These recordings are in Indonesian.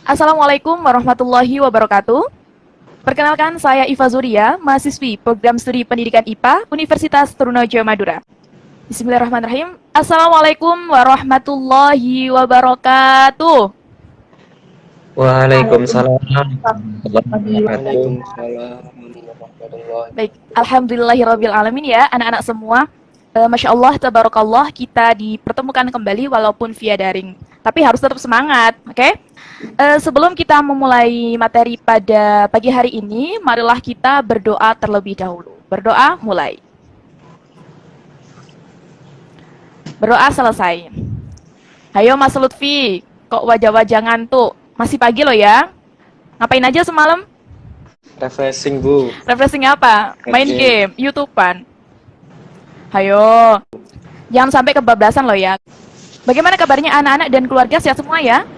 Assalamualaikum warahmatullahi wabarakatuh. Perkenalkan, saya Iva Zuria, mahasiswi Program Studi Pendidikan IPA Universitas Trunojoyo Madura. Bismillahirrahmanirrahim. Assalamualaikum warahmatullahi wabarakatuh. Waalaikumsalam. Baik, alhamdulillahirrabbilalamin ya anak-anak semua. Masya Allah, tabarakallah, kita dipertemukan kembali walaupun via daring. Tapi harus tetap semangat, oke? Sebelum kita memulai materi pada pagi hari ini, marilah kita berdoa terlebih dahulu. Berdoa mulai. Berdoa selesai. Ayo Mas Lutfi, kok wajah-wajah ngantuk? Masih pagi loh ya. Ngapain aja semalam? Refreshing, Bu. Refreshing apa? Main game, YouTubean. Ayo, jangan sampai kebablasan loh ya. Bagaimana kabarnya anak-anak dan keluarga, sehat semua ya?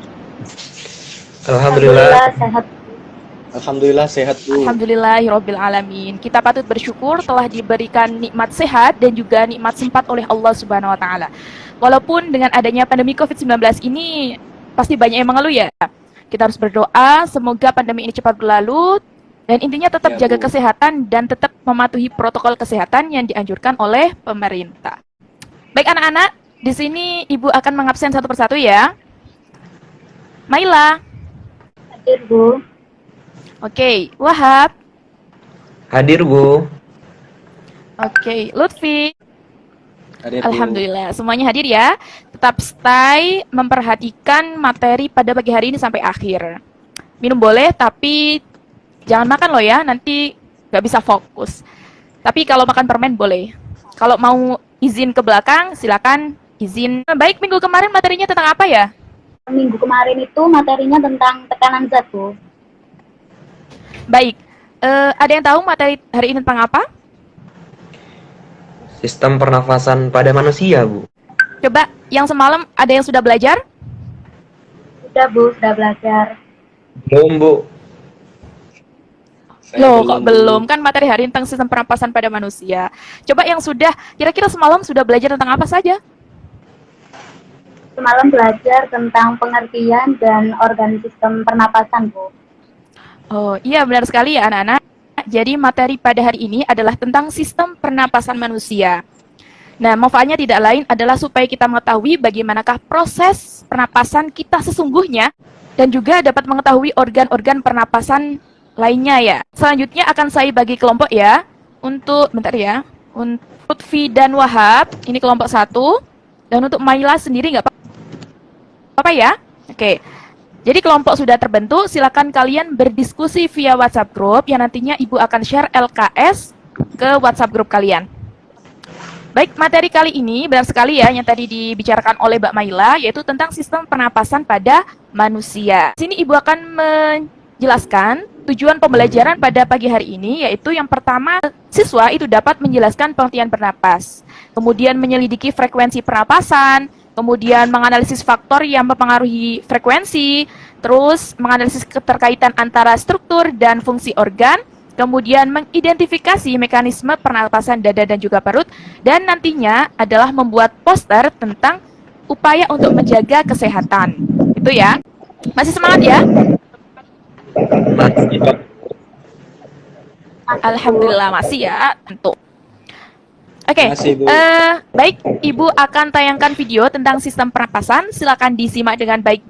Alhamdulillah. Sehat. Alhamdulillah sehat, Bu. Alhamdulillahirrabbilalamin. Kita patut bersyukur telah diberikan nikmat sehat dan juga nikmat sempat oleh Allah Subhanahu wa Ta'ala. Walaupun dengan adanya pandemi COVID-19 ini pasti banyak yang mengeluh ya. Kita harus berdoa semoga pandemi ini cepat berlalu. Dan intinya tetap jaga kesehatan dan tetap mematuhi protokol kesehatan yang dianjurkan oleh pemerintah. Baik anak-anak, di sini Ibu akan mengabsen satu persatu ya. Maila. Hadir, Bu. Oke, Wahab. Hadir, Bu. Oke, Lutfi. Hadir, Bu. Alhamdulillah, semuanya hadir ya. Tetap stay memperhatikan materi pada pagi hari ini sampai akhir. Minum boleh, tapi jangan makan loh ya, nanti nggak bisa fokus. Tapi kalau makan permen boleh. Kalau mau izin ke belakang, silakan izin. Baik, minggu kemarin materinya tentang apa ya? Minggu kemarin itu materinya tentang tekanan zat, Bu. Baik, ada yang tahu materi hari ini tentang apa? Sistem pernafasan pada manusia, Bu. Coba, yang semalam ada yang sudah belajar? Sudah, Bu, sudah belajar. Belum, Bu. Loh, kok belum? Kan materi hari ini tentang sistem pernapasan pada manusia. Coba yang sudah, kira-kira semalam sudah belajar tentang apa saja? Semalam belajar tentang pengertian dan organ sistem pernapasan, Bu. Oh, iya benar sekali ya anak-anak. Jadi materi pada hari ini adalah tentang sistem pernapasan manusia. Nah, manfaatnya tidak lain adalah supaya kita mengetahui bagaimanakah proses pernapasan kita sesungguhnya dan juga dapat mengetahui organ-organ pernapasan lainnya ya. Selanjutnya akan saya bagi kelompok ya. Untuk, bentar ya. Untuk Lutfi dan Wahab, ini kelompok 1. Dan untuk Maila sendiri nggak apa-apa ya. Oke. Jadi kelompok sudah terbentuk, silakan kalian berdiskusi via WhatsApp group yang nantinya Ibu akan share LKS ke WhatsApp group kalian. Baik, materi kali ini benar sekali ya yang tadi dibicarakan oleh Mbak Maila, yaitu tentang sistem pernapasan pada manusia. Di sini Ibu akan menjelaskan tujuan pembelajaran pada pagi hari ini, yaitu yang pertama, siswa itu dapat menjelaskan pengertian bernapas, kemudian menyelidiki frekuensi pernapasan, kemudian menganalisis faktor yang mempengaruhi frekuensi, terus menganalisis keterkaitan antara struktur dan fungsi organ, kemudian mengidentifikasi mekanisme pernapasan dada dan juga perut, dan nantinya adalah membuat poster tentang upaya untuk menjaga kesehatan. Itu ya. Masih semangat ya? Alhamdulillah masih ya, tentu. Oke, baik, Ibu akan tayangkan video tentang sistem pernapasan. Silakan disimak dengan baik.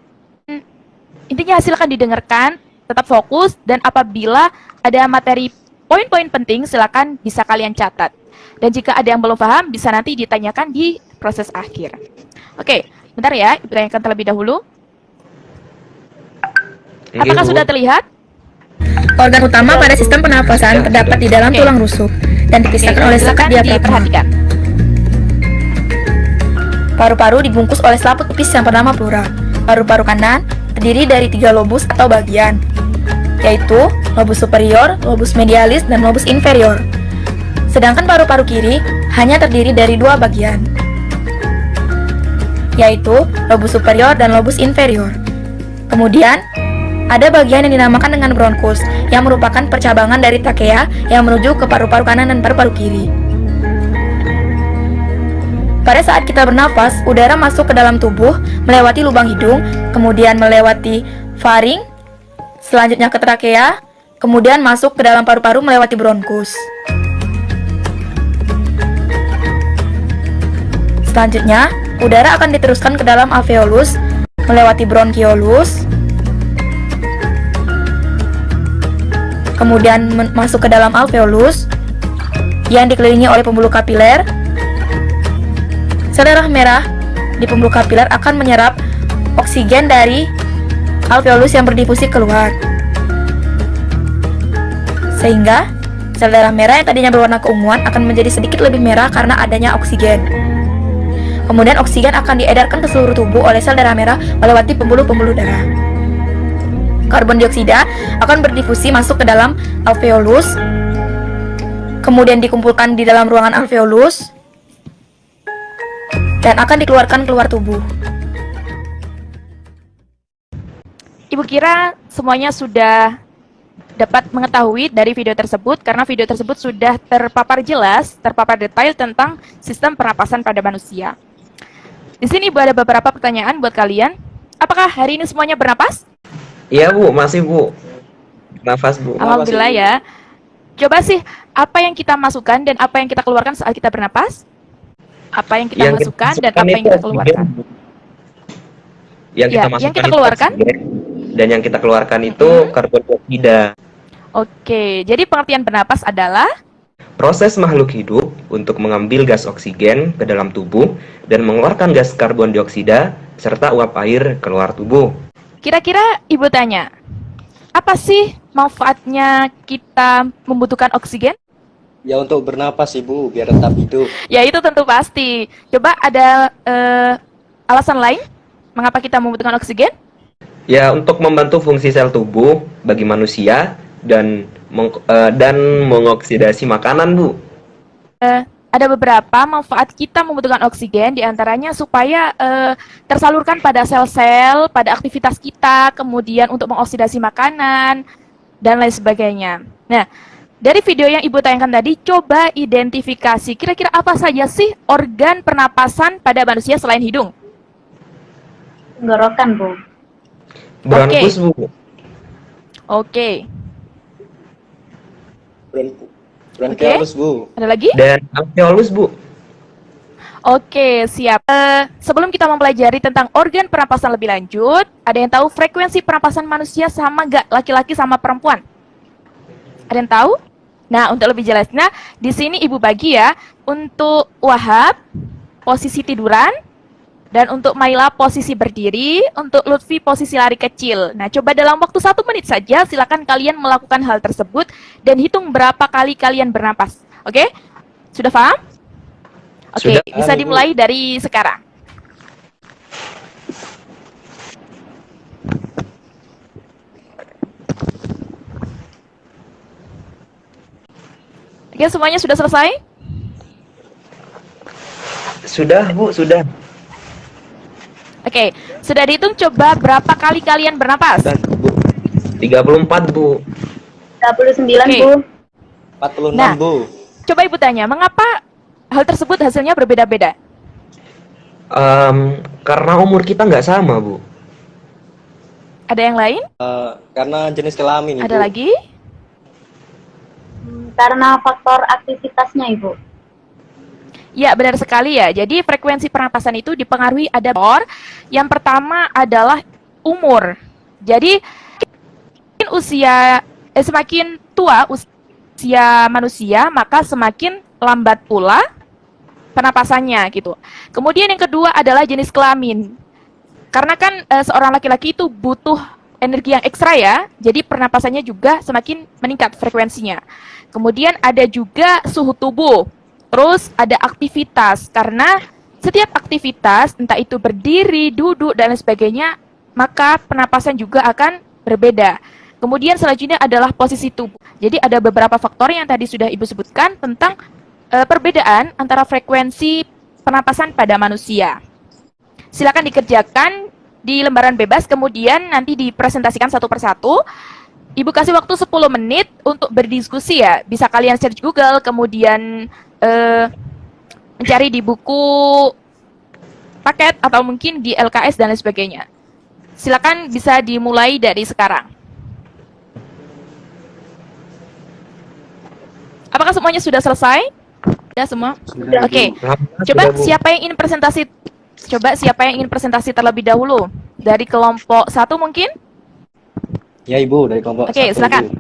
Intinya silakan didengarkan, tetap fokus, dan apabila ada materi poin-poin penting, silakan bisa kalian catat. Dan jika ada yang belum paham, bisa nanti ditanyakan di proses akhir. Oke, bentar ya, Ibu tanyakan terlebih dahulu. Apakah sudah terlihat? Organ utama pada sistem pernapasan terdapat di dalam tulang rusuk dan dipisahkan oleh sekat diafragma. Paru-paru dibungkus oleh selaput tipis yang bernama pleura. Paru-paru kanan terdiri dari 3 lobus atau bagian, yaitu lobus superior, lobus medialis, dan lobus inferior. Sedangkan paru-paru kiri hanya terdiri dari 2 bagian, yaitu lobus superior dan lobus inferior. Kemudian, ada bagian yang dinamakan dengan bronkus, yang merupakan percabangan dari trakea yang menuju ke paru-paru kanan dan paru-paru kiri. Pada saat kita bernapas, udara masuk ke dalam tubuh, melewati lubang hidung, kemudian melewati faring, selanjutnya ke trakea, kemudian masuk ke dalam paru-paru melewati bronkus. Selanjutnya, udara akan diteruskan ke dalam alveolus melewati bronkiolus, kemudian masuk ke dalam alveolus yang dikelilingi oleh pembuluh kapiler. Sel darah merah di pembuluh kapiler akan menyerap oksigen dari alveolus yang berdifusi keluar, sehingga sel darah merah yang tadinya berwarna keunguan akan menjadi sedikit lebih merah karena adanya oksigen. Kemudian oksigen akan diedarkan ke seluruh tubuh oleh sel darah merah melewati pembuluh-pembuluh darah. Karbon dioksida akan berdifusi masuk ke dalam alveolus, kemudian dikumpulkan di dalam ruangan alveolus, dan akan dikeluarkan keluar tubuh. Ibu kira semuanya sudah dapat mengetahui dari video tersebut karena video tersebut sudah terpapar jelas, terpapar detail tentang sistem pernapasan pada manusia. Di sini Ibu ada beberapa pertanyaan buat kalian. Apakah hari ini semuanya bernapas? Iya Bu, masih Bu. Nafas Bu. Alhamdulillah ya. Coba sih, apa yang kita masukkan dan apa yang kita keluarkan saat kita bernapas? Apa yang kita masukkan dan apa yang kita keluarkan? Yang kita masukkan yang kita itu keluarkan? oksigen, dan yang kita keluarkan itu karbon dioksida. Oke, jadi pengertian bernapas adalah Proses makhluk hidup untuk mengambil gas oksigen ke dalam tubuh dan mengeluarkan gas karbon dioksida serta uap air keluar tubuh. kira-kira Ibu tanya, apa sih manfaatnya kita membutuhkan oksigen? Ya untuk bernapas Ibu, biar tetap hidup. Ya itu tentu pasti. Coba ada alasan lain mengapa kita membutuhkan oksigen? Ya, untuk membantu fungsi sel tubuh bagi manusia dan mengoksidasi makanan, Bu. Ada beberapa manfaat kita membutuhkan oksigen, diantaranya supaya tersalurkan pada sel-sel, pada aktivitas kita, kemudian untuk mengoksidasi makanan, dan lain sebagainya. Nah, dari video yang Ibu tayangkan tadi, coba identifikasi kira-kira apa saja sih organ pernapasan pada manusia selain hidung? Tenggorokan, Bu. Bronkus, Bu. Oke. Bronkiolus, Bu. Ada lagi? Dan alveolus, Bu. Oke, siap. Sebelum kita mempelajari tentang organ pernapasan lebih lanjut, ada yang tahu frekuensi pernapasan manusia sama nggak laki-laki sama perempuan? Ada yang tahu? Nah, untuk lebih jelasnya, di sini Ibu bagi ya, untuk Wahab, posisi tiduran, dan untuk Maila, posisi berdiri, untuk Lutfi, posisi lari kecil. Nah, coba dalam waktu 1 menit saja, silakan kalian melakukan hal tersebut, dan hitung berapa kali kalian bernapas. Oke? Sudah paham? Oke, Sudah. bisa dimulai dari sekarang. Oke, semuanya sudah selesai? Sudah, Bu, sudah. Oke, sudah dihitung coba berapa kali kalian bernapas? Dan Bu, 34, Bu. 39, Oke. Bu. 46, Nah. Bu. Coba Ibu tanya, mengapa hal tersebut hasilnya berbeda-beda? Karena umur kita nggak sama, Bu. Ada yang lain? Karena jenis kelamin, Ibu. Ada lagi? Karena faktor aktivitasnya, Ibu. Ya, benar sekali ya. Jadi frekuensi pernapasan itu dipengaruhi ada faktor. Yang pertama adalah umur. Jadi semakin tua usia manusia, maka semakin lambat pula pernapasannya gitu. Kemudian yang kedua adalah jenis kelamin. Karena kan seorang laki-laki itu butuh energi yang ekstra ya, jadi pernapasannya juga semakin meningkat frekuensinya. Kemudian ada juga suhu tubuh. Terus ada aktivitas, karena setiap aktivitas, entah itu berdiri, duduk, dan lain sebagainya, maka pernapasan juga akan berbeda. Kemudian selanjutnya adalah posisi tubuh. Jadi ada beberapa faktor yang tadi sudah Ibu sebutkan tentang perbedaan antara frekuensi pernapasan pada manusia. Silakan dikerjakan di lembaran bebas, kemudian nanti dipresentasikan satu persatu. Ibu kasih waktu 10 menit untuk berdiskusi ya. Bisa kalian search Google, kemudian mencari di buku paket atau mungkin di LKS dan lain sebagainya. Silakan bisa dimulai dari sekarang. Apakah semuanya sudah selesai? Ya semua. Sudah, Oke. Bu. Alhamdulillah Coba sudah, Bu. siapa yang ingin presentasi? Coba siapa yang ingin presentasi terlebih dahulu? Dari kelompok 1 mungkin? Ya Ibu, dari kelompok Oke, 1, silakan. Ibu.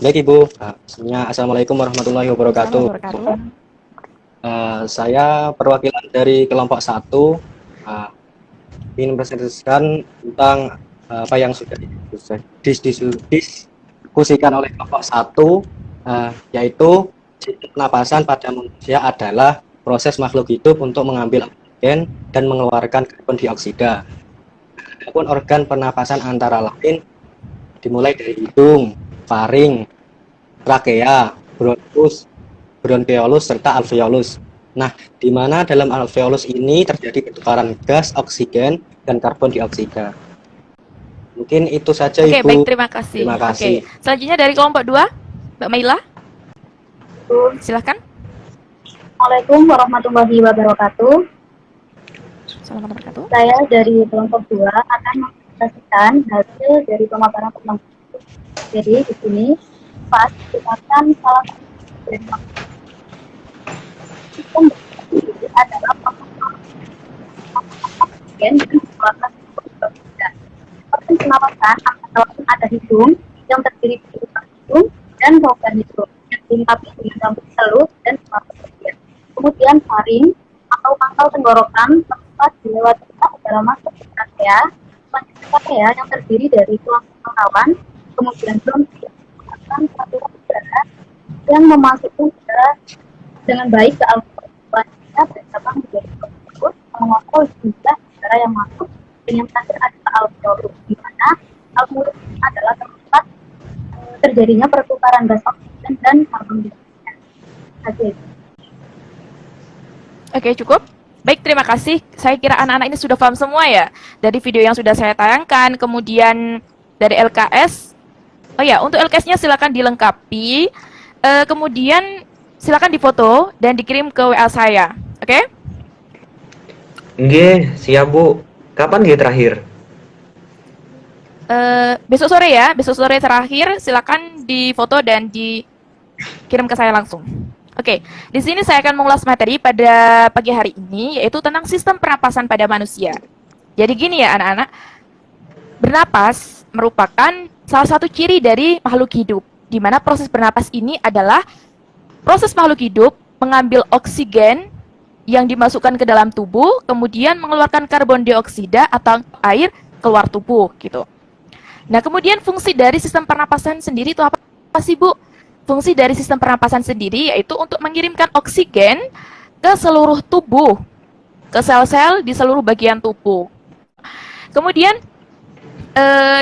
Baik Ibu. Sebelumnya Assalamualaikum warahmatullahi wabarakatuh. Assalamualaikum. Saya perwakilan dari kelompok 1 ingin mempresentasikan tentang apa yang sudah didiskusikan oleh kelompok 1, yaitu pernapasan pada manusia adalah proses makhluk hidup untuk mengambil oksigen dan mengeluarkan karbon dioksida. Adapun organ pernapasan antara lain dimulai dari hidung, faring, trakea, bronkus, bronkeolus, serta alveolus. Nah, di mana dalam alveolus ini terjadi pertukaran gas, oksigen, dan karbon dioksida. Mungkin itu saja, Oke, Ibu. baik, terima kasih. Terima kasih. Oke, selanjutnya dari kelompok 2, Mbak Maila, silahkan. Assalamualaikum warahmatullahi wabarakatuh. Assalamualaikum warahmatullahi wabarakatuh. Saya dari kelompok 2 akan mempresentasikan hasil dari pemaparan kelompok 1. Jadi di sini pas merupakan salah satu dari sistem ini adalah oksigen dan mengeluarkan dioksida. Organ pernapasan ada hidung yang terdiri dari lubang hidung dan rongga hidung yang dilengkapi dengan rambut halus dan semata bagian. Kemudian faring atau pangkal tenggorokan tempat dilewati adalah masuk ke trakea, selanjutnya trakea yang terdiri dari tulang rawan, kemudian bronkius merupakan saluran udara yang memasukkan udara dengan baik ke alveolus. Selanjutnya bercabang menjadi bronkius mengontrol jumlah udara yang masuk, dan yang terakhir adalah alveolus, di mana alveolus adalah tempat terjadinya pertukaran gas oksigen dan karbon dioksida. Oke. Oke, cukup. Baik, terima kasih. Saya kira anak-anak ini sudah paham semua ya. Dari video yang sudah saya tayangkan, kemudian dari LKS. Oh ya, untuk LKS-nya silakan dilengkapi. Kemudian silakan difoto dan dikirim ke WA saya. Oke? Nggih, siap, Bu. Kapan nggih terakhir? Besok sore ya. Besok sore terakhir silakan difoto dan dikirim ke saya langsung. Oke, di sini saya akan mengulas materi pada pagi hari ini, yaitu tentang sistem pernapasan pada manusia. Jadi gini ya anak-anak, bernapas merupakan salah satu ciri dari makhluk hidup, di mana proses bernapas ini adalah proses makhluk hidup mengambil oksigen yang dimasukkan ke dalam tubuh, kemudian mengeluarkan karbon dioksida atau air keluar tubuh, gitu. Nah, kemudian fungsi dari sistem pernapasan sendiri itu apa sih, Bu? Fungsi dari sistem pernapasan sendiri yaitu untuk mengirimkan oksigen ke seluruh tubuh, ke sel-sel di seluruh bagian tubuh. Kemudian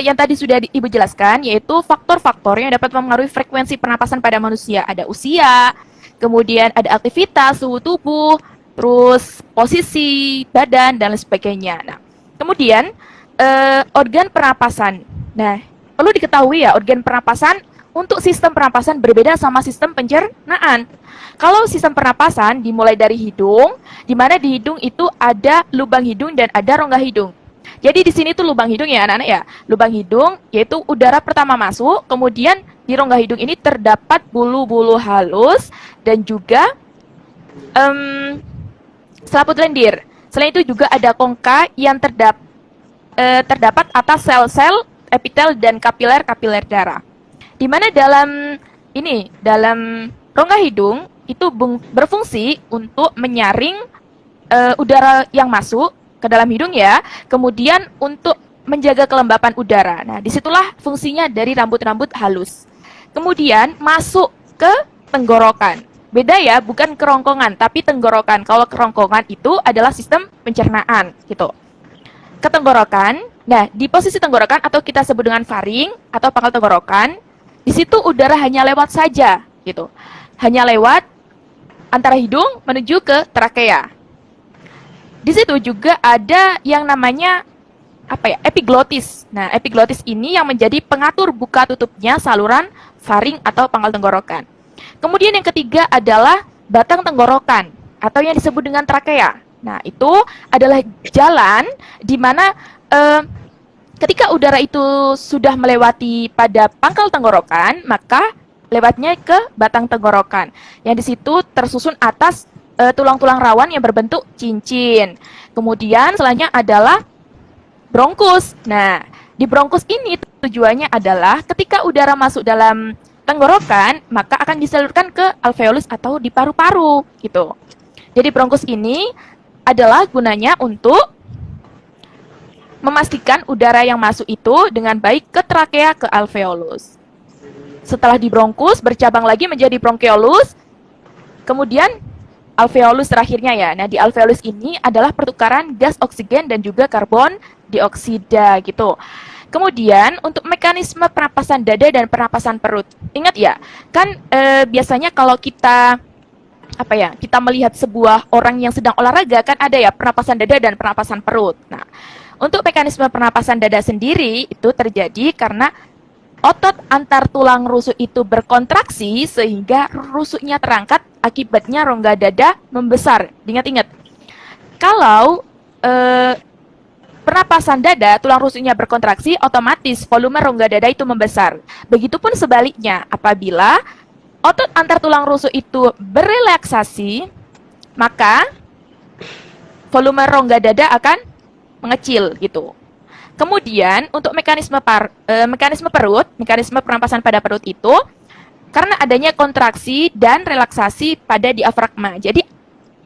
yang tadi sudah Ibu jelaskan yaitu faktor-faktor yang dapat mempengaruhi frekuensi pernapasan pada manusia. Ada usia, kemudian ada aktivitas, suhu tubuh, terus posisi badan dan lain sebagainya. Nah, kemudian organ pernapasan. Nah, perlu diketahui ya, organ pernapasan untuk sistem pernapasan berbeda sama sistem pencernaan. Kalau sistem pernapasan dimulai dari hidung, di mana di hidung itu ada lubang hidung dan ada rongga hidung. Jadi di sini tuh lubang hidung ya anak-anak ya. Lubang hidung yaitu udara pertama masuk, kemudian di rongga hidung ini terdapat bulu-bulu halus dan juga selaput lendir. Selain itu juga ada kongka yang terdapat atas sel-sel epitel dan kapiler darah. Di mana dalam rongga hidung itu berfungsi untuk menyaring udara yang masuk ke dalam hidung ya, kemudian untuk menjaga kelembapan udara. Nah, disitulah fungsinya dari rambut-rambut halus. Kemudian masuk ke tenggorokan. Beda ya, bukan kerongkongan, tapi tenggorokan. Kalau kerongkongan itu adalah sistem pencernaan, gitu. Ke tenggorokan, nah di posisi tenggorokan atau kita sebut dengan faring atau pangkal tenggorokan, di situ udara hanya lewat saja, gitu. Hanya lewat antara hidung menuju ke trakea. Di situ juga ada yang namanya epiglotis. Nah, epiglotis ini yang menjadi pengatur buka tutupnya saluran faring atau pangkal tenggorokan. Kemudian yang ketiga adalah batang tenggorokan atau yang disebut dengan trakea. Nah, itu adalah jalan di mana ketika udara itu sudah melewati pada pangkal tenggorokan, maka lewatnya ke batang tenggorokan. Yang di situ tersusun atas tulang-tulang rawan yang berbentuk cincin. Kemudian selanjutnya adalah bronkus. Nah, di bronkus ini tujuannya adalah ketika udara masuk dalam tenggorokan, maka akan disalurkan ke alveolus atau di paru-paru gitu. Jadi bronkus ini adalah gunanya untuk memastikan udara yang masuk itu dengan baik ke trakea ke alveolus. Setelah di bronkus bercabang lagi menjadi bronkeolus, kemudian alveolus terakhirnya ya. Nah, di alveolus ini adalah pertukaran gas oksigen dan juga karbon dioksida gitu. Kemudian untuk mekanisme pernapasan dada dan pernapasan perut. Ingat ya, kan biasanya kalau kita kita melihat sebuah orang yang sedang olahraga kan ada ya pernapasan dada dan pernapasan perut. Nah, untuk mekanisme pernapasan dada sendiri itu terjadi karena otot antar tulang rusuk itu berkontraksi sehingga rusuknya terangkat, akibatnya rongga dada membesar. Ingat-ingat, kalau pernapasan dada, tulang rusuknya berkontraksi, otomatis volume rongga dada itu membesar. Begitupun sebaliknya, apabila otot antar tulang rusuk itu berelaksasi, maka volume rongga dada akan mengecil gitu. Kemudian untuk mekanisme perut, mekanisme pernapasan pada perut itu karena adanya kontraksi dan relaksasi pada diafragma. Jadi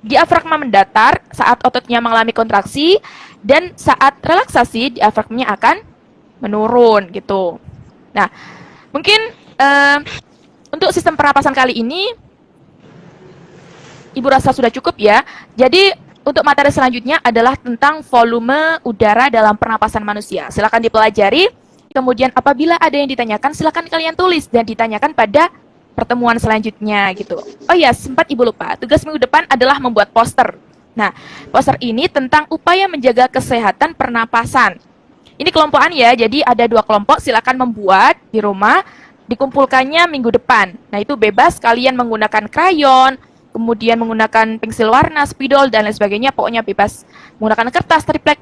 diafragma mendatar saat ototnya mengalami kontraksi dan saat relaksasi diafragmanya akan menurun gitu. Nah, mungkin untuk sistem pernapasan kali ini Ibu rasa sudah cukup ya. Jadi untuk materi selanjutnya adalah tentang volume udara dalam pernapasan manusia. Silakan dipelajari. Kemudian apabila ada yang ditanyakan, silakan kalian tulis dan ditanyakan pada pertemuan selanjutnya gitu. Oh ya, sempat Ibu lupa. Tugas minggu depan adalah membuat poster. Nah, poster ini tentang upaya menjaga kesehatan pernapasan. Ini kelompokan ya, jadi ada 2 kelompok. Silakan membuat di rumah, dikumpulkannya minggu depan. Nah, itu bebas kalian menggunakan krayon, kemudian menggunakan pensil warna, spidol, dan lain sebagainya. Pokoknya bebas menggunakan kertas, triplek,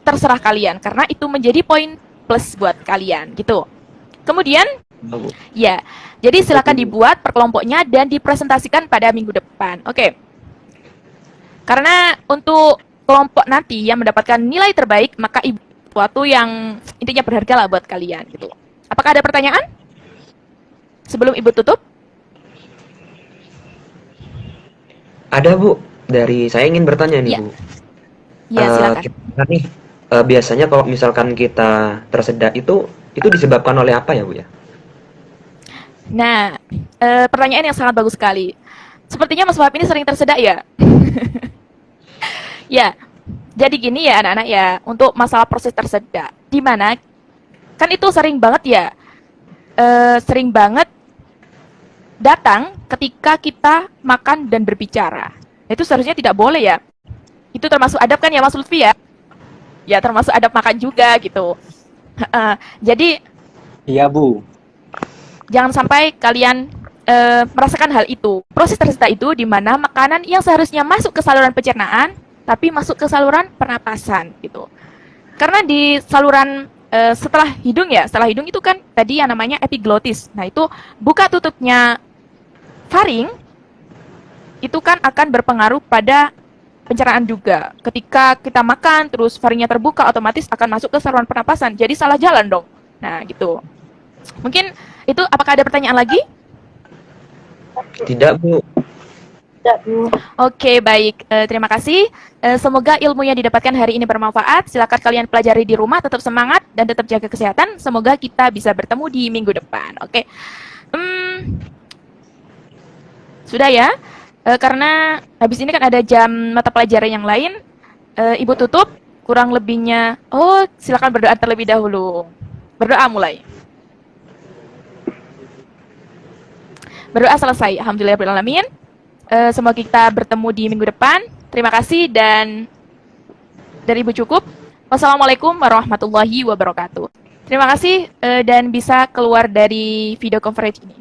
terserah kalian. Karena itu menjadi poin plus buat kalian, gitu. Kemudian, ya, jadi silakan dibuat per kelompoknya dan dipresentasikan pada minggu depan. Oke. Karena untuk kelompok nanti yang mendapatkan nilai terbaik, maka Ibu sesuatu yang intinya berharga lah buat kalian, gitu. Apakah ada pertanyaan? Sebelum Ibu tutup? Ada Bu, dari saya ingin bertanya nih Ya. Bu. Ya, silakan. Biasanya kalau misalkan kita tersedak itu disebabkan oleh apa ya Bu ya? Nah, pertanyaan yang sangat bagus sekali. Sepertinya Mas Wahab ini sering tersedak ya? Ya, jadi gini ya anak-anak ya, untuk masalah proses tersedak, di mana kan itu sering banget ya, sering banget datang ketika kita makan dan berbicara. Itu seharusnya tidak boleh ya. Itu termasuk adab kan ya Mas Lutfi ya? Ya termasuk adab makan juga gitu. Jadi Iya, Bu. jangan sampai kalian merasakan hal itu. Proses tersedak itu di mana makanan yang seharusnya masuk ke saluran pencernaan tapi masuk ke saluran pernapasan gitu. Karena di saluran setelah hidung ya, setelah hidung itu kan tadi yang namanya epiglotis. Nah, itu buka tutupnya faring itu kan akan berpengaruh pada pencernaan juga. Ketika kita makan terus faringnya terbuka, otomatis akan masuk ke saluran pernapasan. Jadi salah jalan dong. Nah, gitu. Mungkin itu, apakah ada pertanyaan lagi? Tidak Bu. Tidak, Bu. Oke, baik. Terima kasih. Semoga ilmu yang didapatkan hari ini bermanfaat. Silakan kalian pelajari di rumah, tetap semangat dan tetap jaga kesehatan. Semoga kita bisa bertemu di minggu depan. Oke. Sudah ya. Karena habis ini kan ada jam mata pelajaran yang lain. Ibu tutup. Kurang lebihnya. Oh, silakan berdoa terlebih dahulu. Berdoa mulai. Berdoa selesai. Alhamdulillahirrahmanirrahim. Semoga kita bertemu di minggu depan. Terima kasih dan dari Ibu cukup. Wassalamualaikum warahmatullahi wabarakatuh. Terima kasih dan bisa keluar dari video conference ini.